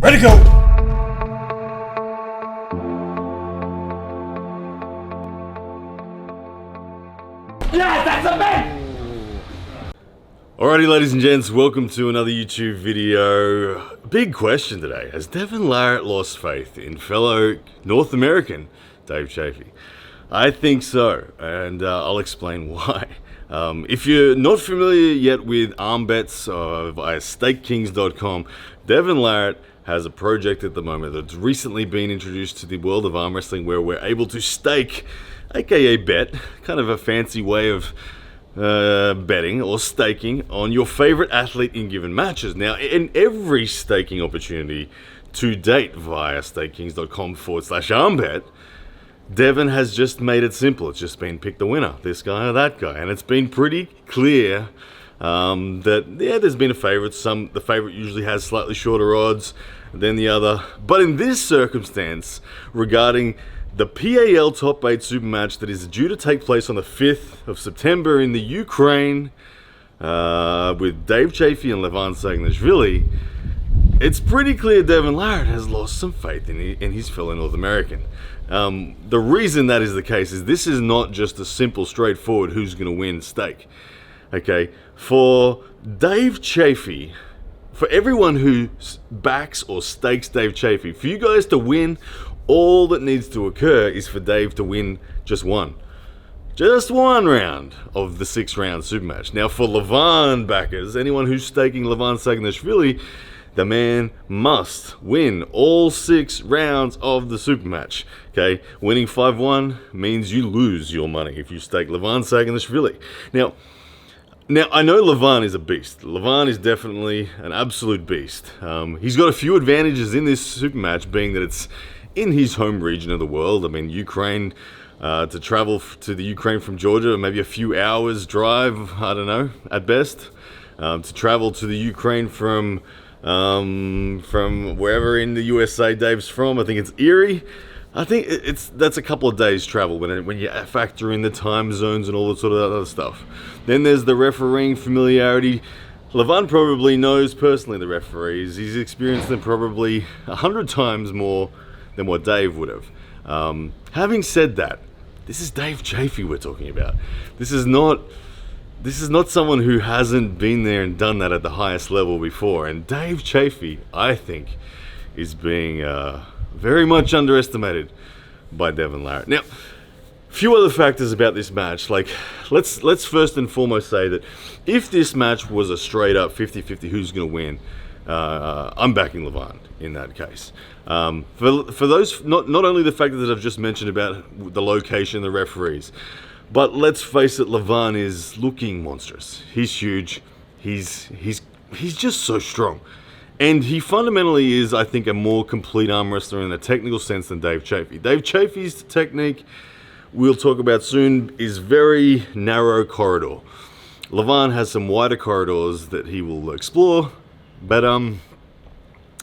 Ready to go! Yeah, that's a man! Alrighty, ladies and gents, welcome to another YouTube video. Big question today. Has Devon Larratt lost faith in fellow North American Dave Chaffee? I think so, and I'll explain why. If you're not familiar yet with arm bets via StakeKings.com, Devon Larratt has a project at the moment that's recently been introduced to the world of arm wrestling where we're able to stake, aka bet, kind of a fancy way of betting or staking on your favorite athlete in given matches. Now, in every staking opportunity to date via StakeKings.com/armbet, Devon has just made it simple. It's just been pick the winner, this guy or that guy, and it's been pretty clear that there's been a favorite. The favorite usually has slightly shorter odds than the other, but in this circumstance, regarding the PAL Top 8 Super Match that is due to take place on the 5th of September in the Ukraine with Dave Chaffee and Devon Sagnashvili, it's pretty clear Devon Larratt has lost some faith in his fellow North American. The reason that is the case is this is not just a simple, straightforward who's going to win stake. Okay, for Dave Chaffee, for everyone who backs or stakes Dave Chaffee, for you guys to win, all that needs to occur is for Dave to win just one round of the 6-round super match. Now, for Devon backers, anyone who's staking Devon Sagnashvili, the man must win all 6 rounds of the super match. Okay, winning 5-1 means you lose your money if you stake Devon Sagnashvili. Now, I know Devon is a beast. Devon is definitely an absolute beast. He's got a few advantages in this super match, being that it's in his home region of the world. I mean, Ukraine, to travel to the Ukraine from Georgia, maybe a few hours drive, I don't know, at best. To travel to the Ukraine from wherever in the USA Dave's from, I think it's Erie. I think that's a couple of days travel when you factor in the time zones and all that sort of other stuff. Then there's the refereeing familiarity. Devon probably knows personally the referees. He's experienced them probably 100 times more than what Dave would have. Having said that, this is Dave Chaffee we're talking about. This is not someone who hasn't been there and done that at the highest level before. And Dave Chaffee, I think, is being very much underestimated by Devon Larratt. Now, a few other factors about this match. Like, let's first and foremost say that if this match was a straight up 50-50 who's going to win, I'm backing Devon in that case. For those, not only the factors that I've just mentioned about the location, the referees, but let's face it, Devon is looking monstrous. He's huge. He's just so strong. And he fundamentally is, I think, a more complete arm wrestler in a technical sense than Dave Chaffee. Dave Chaffee's technique, we'll talk about soon, is very narrow corridor. Devon has some wider corridors that he will explore, but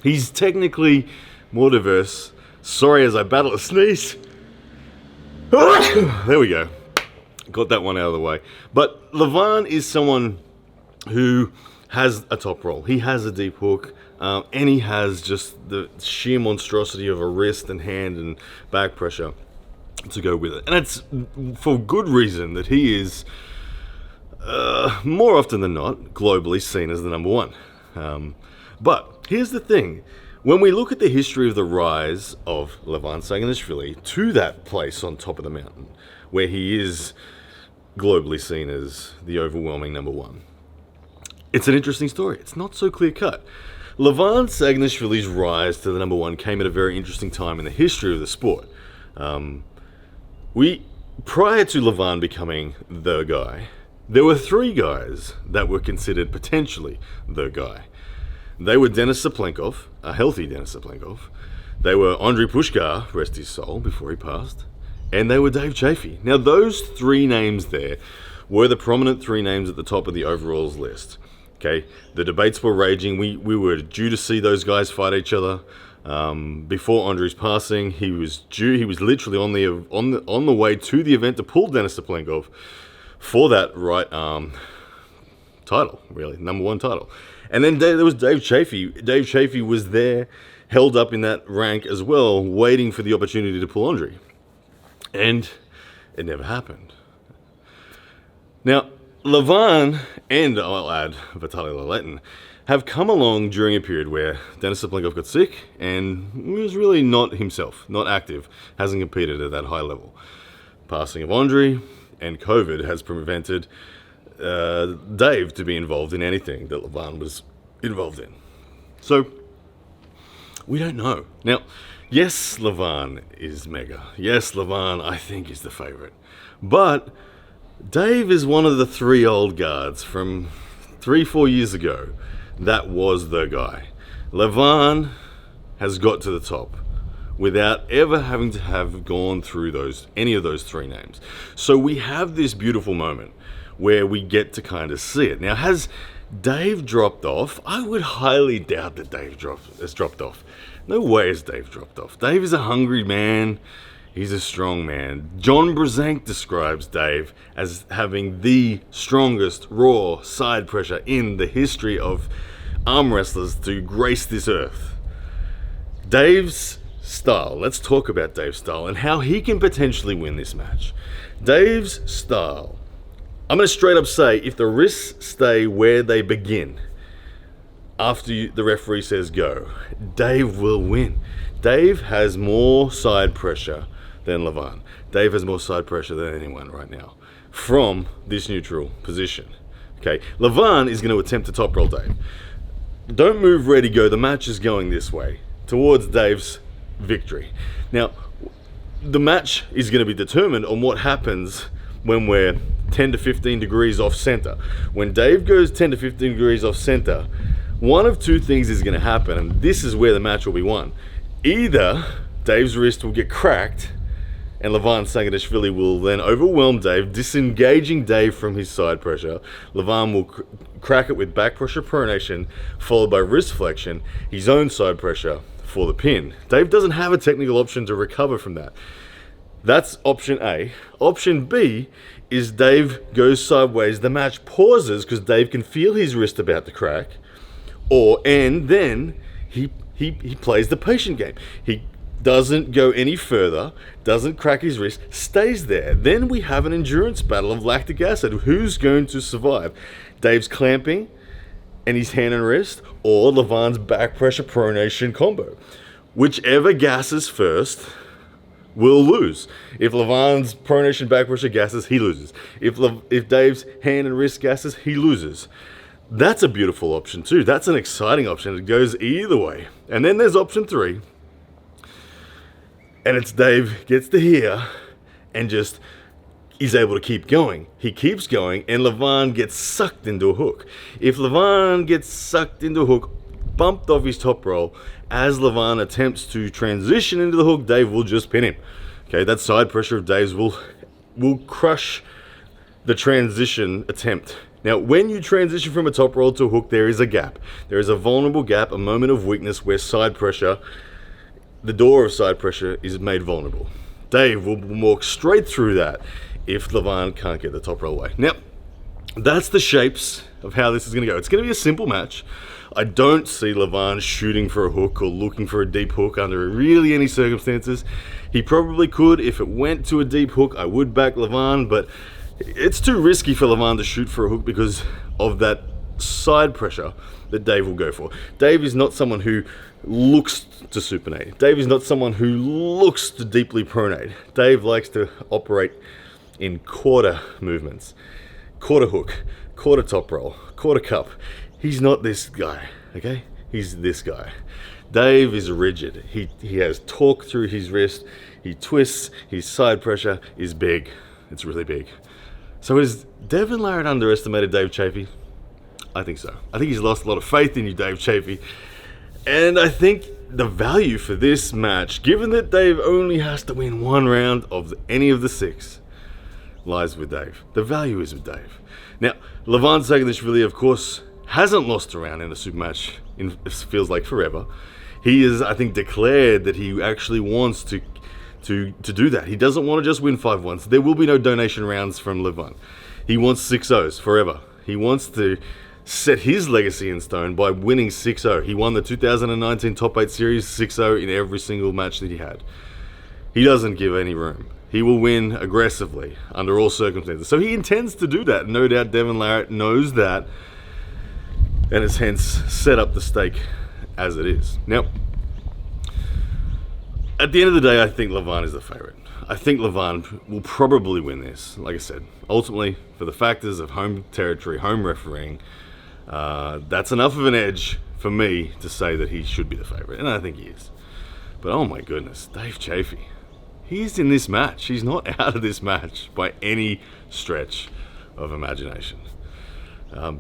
he's technically more diverse. Sorry as I battle a sneeze. There we go. Got that one out of the way. But Devon is someone who has a top roll. He has a deep hook, and he has just the sheer monstrosity of a wrist and hand and back pressure to go with it. And it's for good reason that he is, more often than not, globally seen as the number one. But here's the thing. When we look at the history of the rise of Devon Sagnashvili to that place on top of the mountain, where he is globally seen as the overwhelming number one, it's an interesting story. It's not so clear-cut. Devon Sagnashvili's rise to the number one came at a very interesting time in the history of the sport. Prior to Devon becoming the guy, there were 3 guys that were considered potentially the guy. They were Denis Saplenkov, a healthy Denis Saplenkov. They were Andrei Pushkar, rest his soul, before he passed. And they were Dave Chaffee. Now, those 3 names there were the prominent 3 names at the top of the overalls list. Okay, the debates were raging. We were due to see those guys fight each other. Before Andrei's passing, he was literally on the way to the event to pull Denis Saplenkov for that right arm title, really, number 1 title. And then there was Dave Chaffee. Dave Chaffee was there, held up in that rank as well, waiting for the opportunity to pull Andre. And it never happened. Now, Levan and, I'll add, Vitaly Laletin have come along during a period where Denis Saplenkov got sick and he was really not himself, not active, hasn't competed at that high level. Passing of Andre and COVID has prevented Dave to be involved in anything that Levan was involved in. So, we don't know. Now, yes, Levan is mega. Yes, Levan, I think, is the favorite. But Dave is one of the three old guards from 3-4 years ago that was the guy. Levan has got to the top without ever having to have gone through any of those three names. So we have this beautiful moment where we get to kind of see it. Now, has Dave dropped off? I would highly doubt that Dave has dropped off. No way has Dave dropped off. Dave is a hungry man. He's a strong man. John Brzenk describes Dave as having the strongest raw side pressure in the history of arm wrestlers to grace this earth. Dave's style. Let's talk about Dave's style and how he can potentially win this match. Dave's style. I'm going to straight up say, if the wrists stay where they begin after the referee says go, Dave will win. Dave has more side pressure than Levan. Dave has more side pressure than anyone right now from this neutral position. Okay, Levan is going to attempt to top roll Dave. Don't move, ready, go. The match is going this way towards Dave's victory. Now, the match is going to be determined on what happens when we're 10 to 15 degrees off center. When Dave goes 10 to 15 degrees off center, one of two things is going to happen, and this is where the match will be won. Either Dave's wrist will get cracked and Levan Sagadashvili will then overwhelm Dave, disengaging Dave from his side pressure. Levan will crack it with back pressure pronation, followed by wrist flexion, his own side pressure for the pin. Dave doesn't have a technical option to recover from that. That's option A. Option B is Dave goes sideways, the match pauses because Dave can feel his wrist about to crack, and then he plays the patient game. He doesn't go any further, doesn't crack his wrist, stays there. Then we have an endurance battle of lactic acid. Who's going to survive? Dave's clamping and his hand and wrist, or Levan's back pressure pronation combo. Whichever gasses first will lose. If Levan's pronation back pressure gasses, he loses. If Dave's hand and wrist gasses, he loses. That's a beautiful option too. That's an exciting option. It goes either way. And then there's option 3. And it's Dave gets to here and just he's able to keep going. He keeps going and Levan gets sucked into a hook. If Levan gets sucked into a hook, bumped off his top roll, as Levan attempts to transition into the hook, Dave will just pin him. Okay, that side pressure of Dave's will crush the transition attempt. Now, when you transition from a top roll to a hook, there is a gap. There is a vulnerable gap, a moment of weakness where side pressure, the door of side pressure is made vulnerable. Dave will walk straight through that if Levan can't get the top roll away. Now, that's the shapes of how this is going to go. It's going to be a simple match. I don't see Levan shooting for a hook or looking for a deep hook under really any circumstances. He probably could. If it went to a deep hook, I would back Levan, but it's too risky for Levan to shoot for a hook because of that side pressure that Dave will go for. Dave is not someone who looks to supinate. Dave is not someone who looks to deeply pronate. Dave likes to operate in quarter movements. Quarter hook, quarter top roll, quarter cup. He's not this guy, okay? He's this guy. Dave is rigid. He has torque through his wrist. He twists. His side pressure is big. It's really big. So has Devon Larratt underestimated Dave Chaffee? I think so. I think he's lost a lot of faith in you, Dave Chaffee. And I think the value for this match, given that Dave only has to win one round of any of the 6, lies with Dave. The value is with Dave. Now, Levan Sagadashvili, of course, hasn't lost a round in a super match in it feels like forever. He has, I think, declared that he actually wants to do that. He doesn't want to just win 5-1s. There will be no donation rounds from Levan. He wants 6-0s forever. He wants to set his legacy in stone by winning 6-0. He won the 2019 Top 8 Series 6-0 in every single match that he had. He doesn't give any room. He will win aggressively under all circumstances. So he intends to do that. No doubt Devon Larratt knows that and has hence set up the stake as it is. Now, at the end of the day, I think Levan is the favourite. I think Levan will probably win this. Like I said, ultimately, for the factors of home territory, home refereeing, that's enough of an edge for me to say that he should be the favourite. And I think he is. But oh my goodness, Dave Chaffee. He's in this match. He's not out of this match by any stretch of imagination.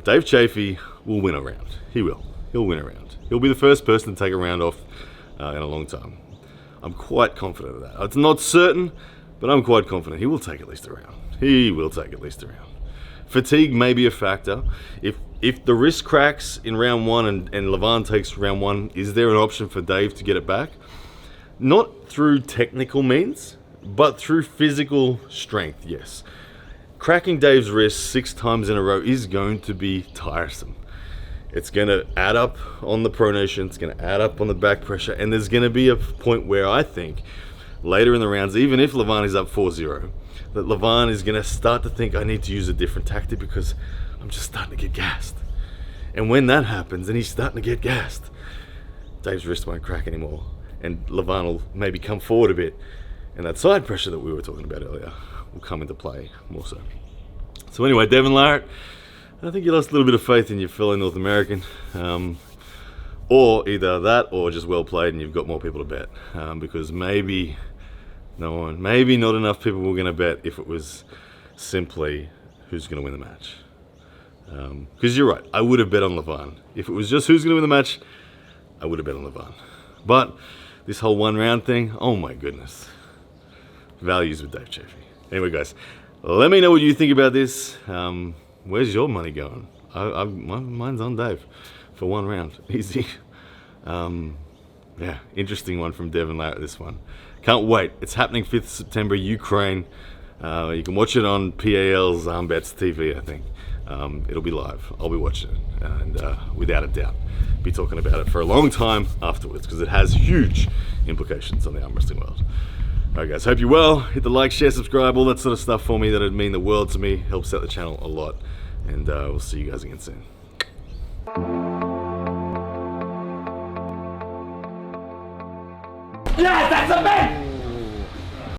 Dave Chaffee will win a round. He will. He'll win a round. He'll be the first person to take a round off in a long time. I'm quite confident of that. It's not certain, but I'm quite confident he will take at least a round. He will take at least a round. Fatigue may be a factor. If the wrist cracks in round one and Levan takes round one, is there an option for Dave to get it back? Not through technical means, but through physical strength, yes. Cracking Dave's wrist 6 times in a row is going to be tiresome. It's going to add up on the pronation, it's going to add up on the back pressure, and there's going to be a point where I think later in the rounds, even if Levan is up 4-0, that Levan is going to start to think, I need to use a different tactic because I'm just starting to get gassed. And when that happens and he's starting to get gassed, Dave's wrist won't crack anymore. And Levan will maybe come forward a bit, and that side pressure that we were talking about earlier will come into play more so. So anyway, Devon Larratt, I think you lost a little bit of faith in your fellow North American, or either that or just well played and you've got more people to bet, because maybe not enough people were going to bet if it was simply who's going to win the match. Because you're right, I would have bet on Levan. If it was just who's going to win the match, I would have bet on Levan. But this whole one round thing, oh my goodness. Values with Dave Chaffee. Anyway, guys, let me know what you think about this. Where's your money going? Mine's on Dave for one round. Easy. Yeah, interesting one from Devon Larratt, this one. Can't wait. It's happening 5th September, Ukraine. You can watch it on PAL's Bets TV, I think. It'll be live. I'll be watching it, and without a doubt, be talking about it for a long time afterwards, because it has huge implications on the arm wrestling world. Alright guys, hope you're well. Hit the like, share, subscribe, all that sort of stuff for me. That'd mean the world to me. Helps out the channel a lot. And we'll see you guys again soon. Yeah, that's a bet!